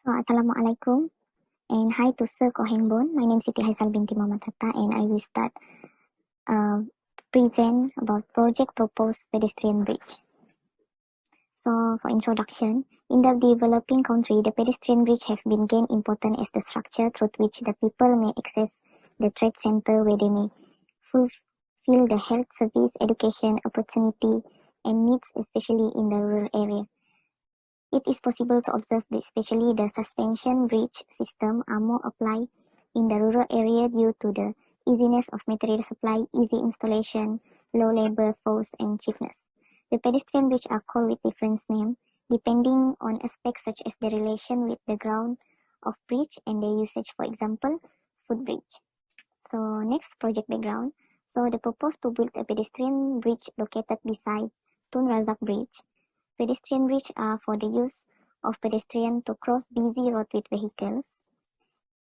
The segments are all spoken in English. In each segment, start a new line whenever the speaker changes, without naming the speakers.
Assalamualaikum and hi to Sir Kohenbon. My name is Siti Haisal binti Muhammad Hatta and I will start present about project proposed pedestrian bridge. So for introduction, in the developing country, the pedestrian bridge have been gained important as the structure through which the people may access the trade center where they may fulfill the health service, education, opportunity and needs especially in the rural area. It is possible to observe that especially the suspension bridge system are more applied in the rural area due to the easiness of material supply, easy installation, low labor force, and cheapness. The pedestrian bridge are called with different names depending on aspects such as the relation with the ground of bridge and their usage, for example, footbridge. So next project background. So the proposed to build a pedestrian bridge located beside Tun Razak Bridge. Pedestrian bridge are for the use of pedestrians to cross busy road with vehicles.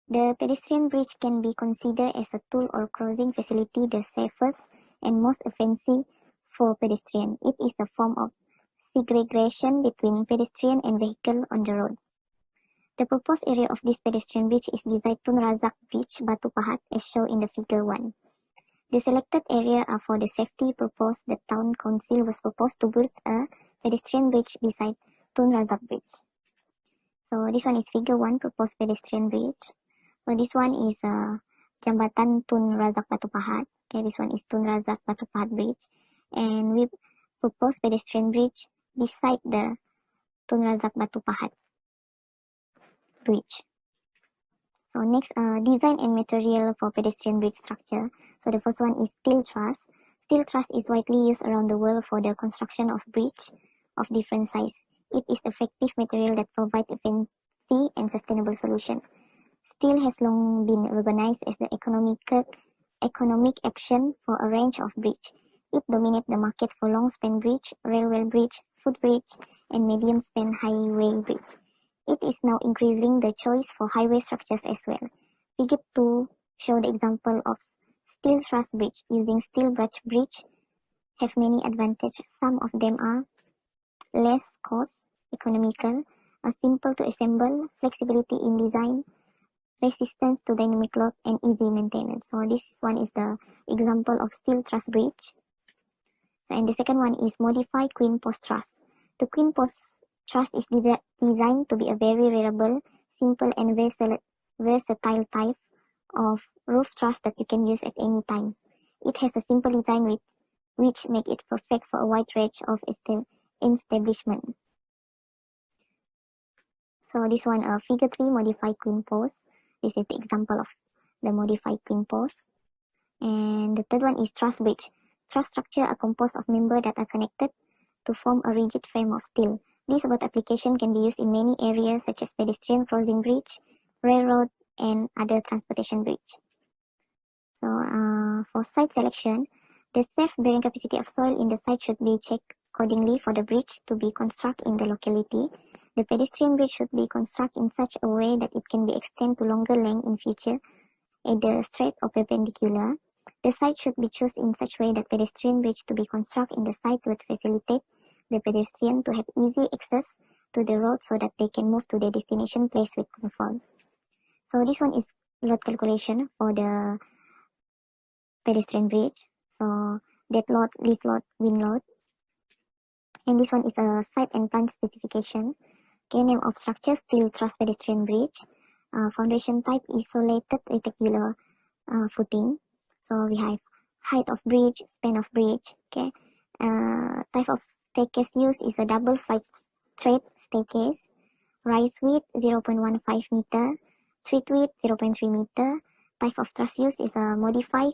The pedestrian bridge can be considered as a tool or crossing facility the safest and most offensive for pedestrians. It is a form of segregation between pedestrian and vehicle on the road. The proposed area of this pedestrian bridge is beside Tun Razak Bridge, Batu Pahat, as shown in the figure 1. The selected area are for the safety purpose. The town council was proposed to build a pedestrian bridge beside Tun Razak Bridge. So this one is figure 1, proposed pedestrian bridge. So this one is Jambatan Tun Razak Batu Pahat. Okay, this one is Tun Razak Batu Pahat Bridge. And we propose pedestrian bridge beside the Tun Razak Batu Pahat Bridge. So next, design and material for pedestrian bridge structure. So the first one is steel truss. Steel truss is widely used around the world for the construction of bridge of different size. It is effective material that provides efficiency and sustainable solution. Steel has long been recognized as the economic option for a range of bridge. It dominates the market for long-span bridge, railway bridge, footbridge, and medium-span highway bridge. It is now increasing the choice for highway structures as well. Figure 2 show the example of steel truss bridge. Using steel bridge have many advantages. Some of them are less cost, economical, simple to assemble, flexibility in design, resistance to dynamic load, and easy maintenance. So this one is the example of steel truss bridge. And the second one is modified queen post truss. The queen post truss is designed to be a very reliable, simple, and versatile type of roof truss that you can use at any time. It has a simple design which make it perfect for a wide range of establishment. So this one, figure 3, modified queen post. This is the example of the modified queen post. And the third one is truss bridge. Truss structure are composed of members that are connected to form a rigid frame of steel. This both application can be used in many areas such as pedestrian crossing bridge, railroad, and other transportation bridge. So for site selection, the safe bearing capacity of soil in the site should be checked accordingly for the bridge to be constructed in the locality. The pedestrian bridge should be constructed in such a way that it can be extended to longer length in future, either straight or perpendicular. The site should be chosen in such way that pedestrian bridge to be constructed in the site would facilitate the pedestrian to have easy access to the road so that they can move to their destination place with comfort. So this one is load calculation for the pedestrian bridge. So dead load, lift load, wind load. And this one is a site and plan specification. Okay, name of structure, steel truss pedestrian bridge. Foundation type, isolated rectangular footing. So we have height of bridge, span of bridge. Okay. Type of staircase used is a double flight straight staircase. Rise width 0.15 meter. Suite width 0.3 meter. Type of truss used is a modified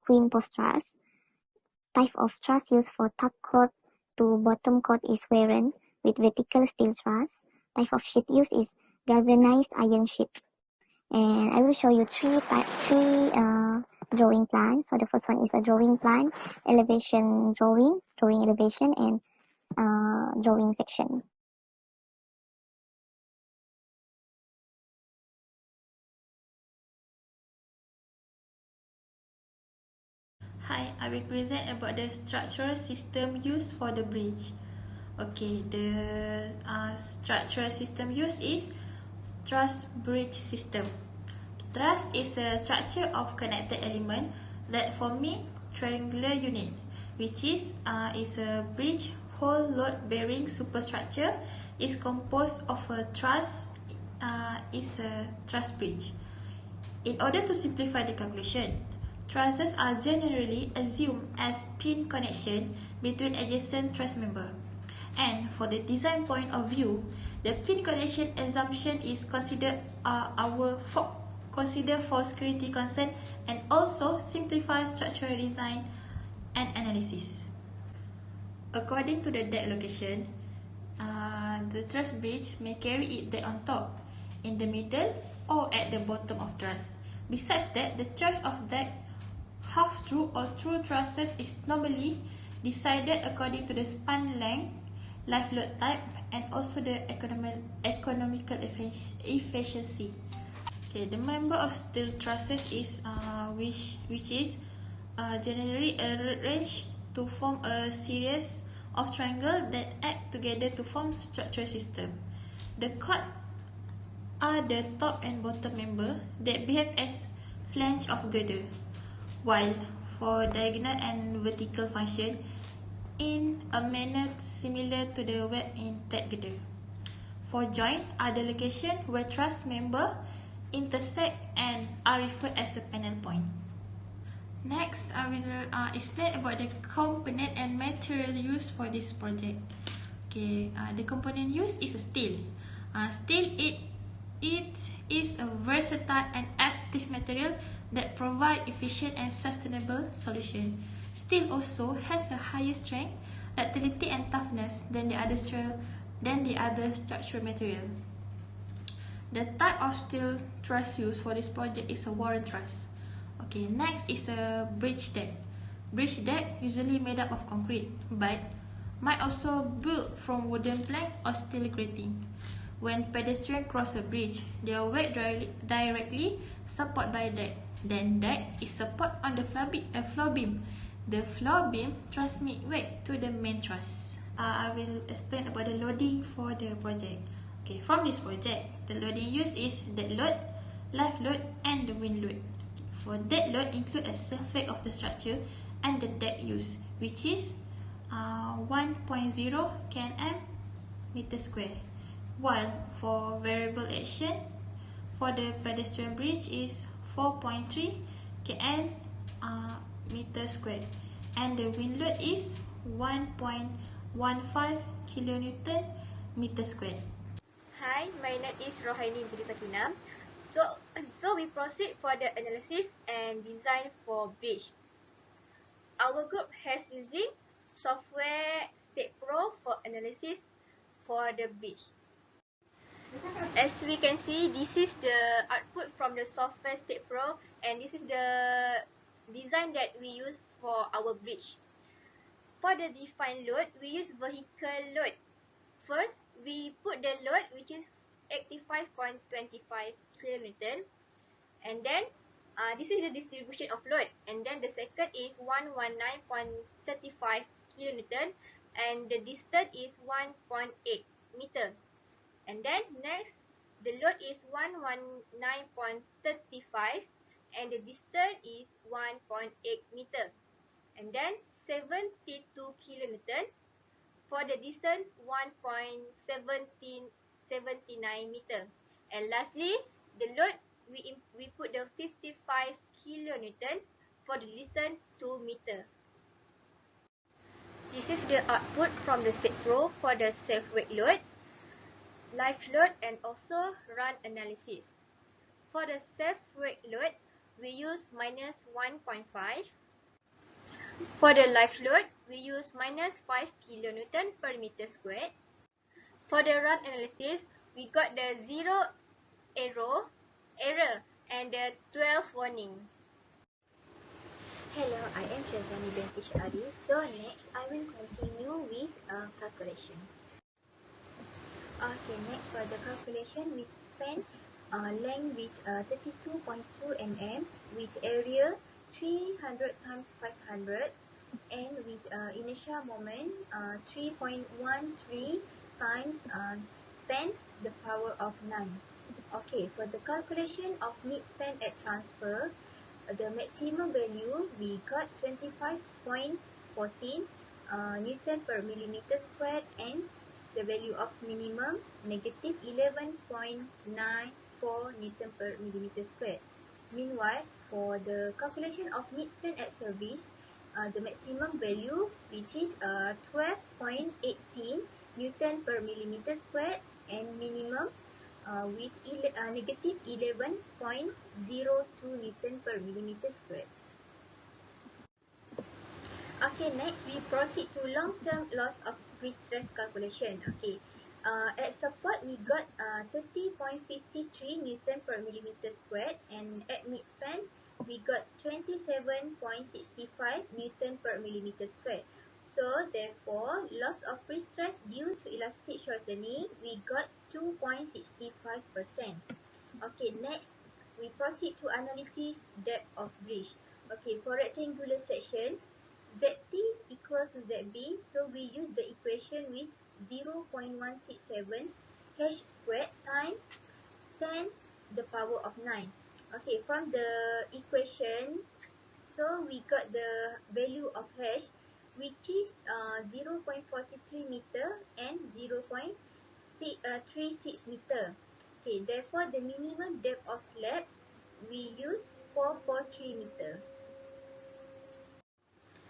queen post truss. Type of truss used for top coat to bottom coat is Warren with vertical steel truss. Type of sheet used is galvanized iron sheet. And I will show you three drawing plans. So the first one is a drawing plan, elevation drawing elevation, and drawing section.
Hi, I will present about the structural system used for the bridge. Okay, the structural system used is truss bridge system. Truss is a structure of connected element that forming triangular unit, which is a bridge whole load bearing superstructure is composed of a truss is a truss bridge. In order to simplify the calculation, trusses are generally assumed as pin connection between adjacent truss member. And for the design point of view, the pin connection assumption is considered for security concern and also simplify structural design and analysis. According to the deck location, the truss bridge may carry it deck on top, in the middle, or at the bottom of truss. Besides that, the choice of deck, half through or through trusses is normally decided according to the span length, life load type, and also the economical efficiency. Okay, the member of steel trusses is which is generally arranged to form a series of triangles that act together to form structural system. The chord are the top and bottom member that behave as flange of girder, while for diagonal and vertical function in a manner similar to the web in tat girder. For joint are the location where truss member intersect and are referred as a panel point. Next, I will explain about the component and material used for this project. Okay, the component used is a steel. Steel it is a versatile and effective material that provide efficient and sustainable solution. Steel also has a higher strength, ductility, and toughness than the other structural material. The type of steel truss used for this project is a Warren truss. Okay, next is a bridge deck. Bridge deck usually made up of concrete, but might also built from wooden plank or steel grating. When pedestrians cross a bridge, they are weight directly supported by deck. Then deck is support on the floor beam. The floor beam transmit weight to the main truss. I will explain about the loading for the project. Okay, from this project, the loading used is dead load, life load, and the wind load. For dead load include a surface of the structure and the deck used, which is 1.0 kN meter square. While for variable action, for the pedestrian bridge is 4.3 kN meter square, and the wind load is 1.15 kilonewton meter square.
Hi, my name is Rohaini Budipatina. So we proceed for the analysis and design for bridge. Our group has using software State Pro for analysis for the bridge. As we can see, this is the output from the software State Pro, and this is the design that we use for our bridge. For the defined load, we use vehicle load. First, we put the load, which is 85.25 kilonewton, and then this is the distribution of load, and then the second is 119.35 kilonewton, and the distance is 1.8 meter, and then next the load is 119.35 and the distance is 1.8 meter, and then 72 kilonewton for the distance 1.79 meter, and lastly the load we put the 55 kilonewton for the distance 2 meter. This is the output from the State Pro for the self weight load, life load, and also run analysis. For the self weight load, we use minus 1.5. For the life load, we use minus 5 kilonewton per meter squared. For the run analysis, we got the 0 error and the 12 warning.
Hello, I am Shazani Binti Syari. So next, I will continue with calculation. Okay, next for the calculation, we spend length with 32.2 mm, with area 300 times 500, and with inertial moment 3.13 times 10 the power of 9. Okay, for the calculation of midspan at transfer, the maximum value we got 25.14 Newton per millimeter squared, and the value of minimum negative 11.94 Newton per millimeter squared. Meanwhile, for the calculation of midspan at service, the maximum value which is 12.18 Newton per millimeter squared, and minimum with negative 11.02 Newton per millimeter squared. Okay, next we proceed to long-term loss of pre-stress calculation. Okay, at support we got 30.53 Newton per millimeter squared, and at midspan we got 27.65 Newton per millimeter squared. So therefore, loss of pre-stress due to elastic shortening we got 2.65%. Okay, next we proceed to analysis depth of bridge. Okay, for rectangular section, ZT equal to ZB, so we use the equation with 0.167 h squared times 10 the power of 9. Okay, from the equation, so we got the value of h, which is 0.43 meter and 0.36 meter. Okay, therefore the minimum depth of slab we use 443 meter.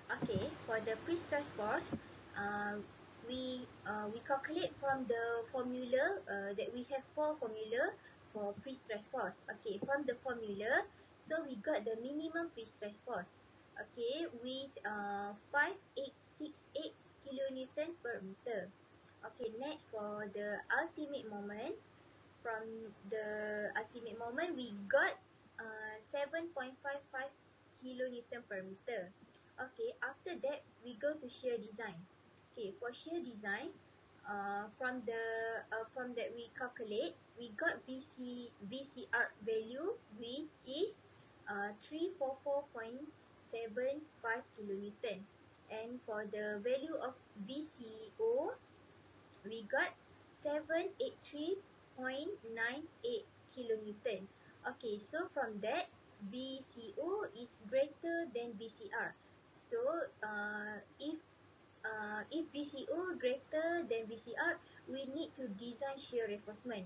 Okay, for the pre-stress force, uh, we calculate from the formula that we have four formula for pre-stress force. Okay, from the formula, so we got the minimum pre-stress force. Okay, with 5868 kilonewton per meter. Okay, next for the ultimate moment. From the ultimate moment, we got 7.55 kilonewton per meter. Okay, after that we go to shear design. Okay, for shear design, from that we calculate, we got VCR value which is 344.75 kilonewton, and for the value of VCO we got 783.98 kilonewton. Okay, so from that, VCO is greater than VCR. So if VCO greater than VCR, we need to design shear reinforcement.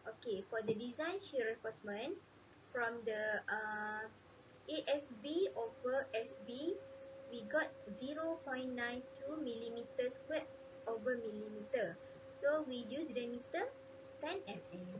Okay, for the design shear reinforcement, from the ASB over SB, we got 0.92 millimeter squared over millimeter. So we use the meter 10 mm.